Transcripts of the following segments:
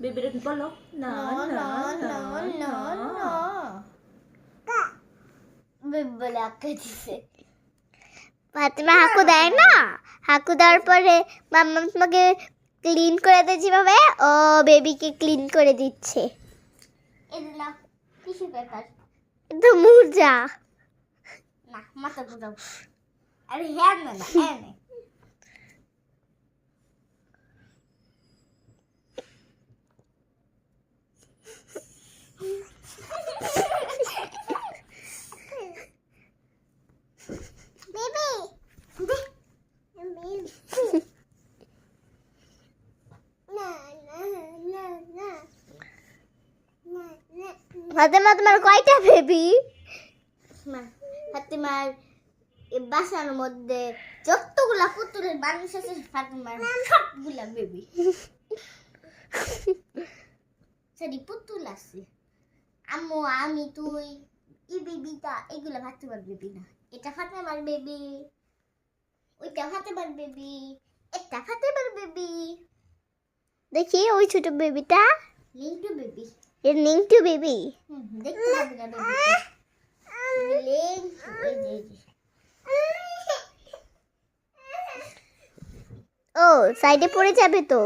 বেবিরে বলো না না না না না বেবি বলে আঁকা দিছে ফাতিমা হাকু দেয় না হাকু দেওয়ার পরে মাম্মা তোমাকে ক্লিন করে দেয় যেভাবে ও বেবিকে ক্লিন করে দিচ্ছে এগুলা টিস্যু পেপার তো মুজা না মাথা ঘুরাও আরে হ্যাঁ না না হ্যাঁ না ফাতেমা তোমার কয়টা বেবি ফাতেমার বাসার মধ্যে যতগুলা পুতুলের মানুষ আছে ফাতেমার সবগুলা বেবি সরি পুতুল আছে আম্মু আমি তুই এই বেবিটা এগুলা ফাতেমার বেবি না এটা ফাতেমার বেবি ওইটা ফাতেমার বেবি এটা ফাতেমার বেবি দেখি ওই ছোট বেবিটা লিংটু বেবি এর লিংটু বেবি দেখতে পাবি না বেবি লিংটু এই যে ও সাইডে পড়ে যাবে তো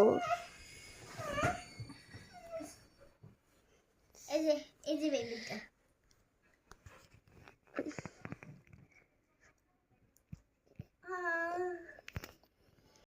এই যে বেবিটা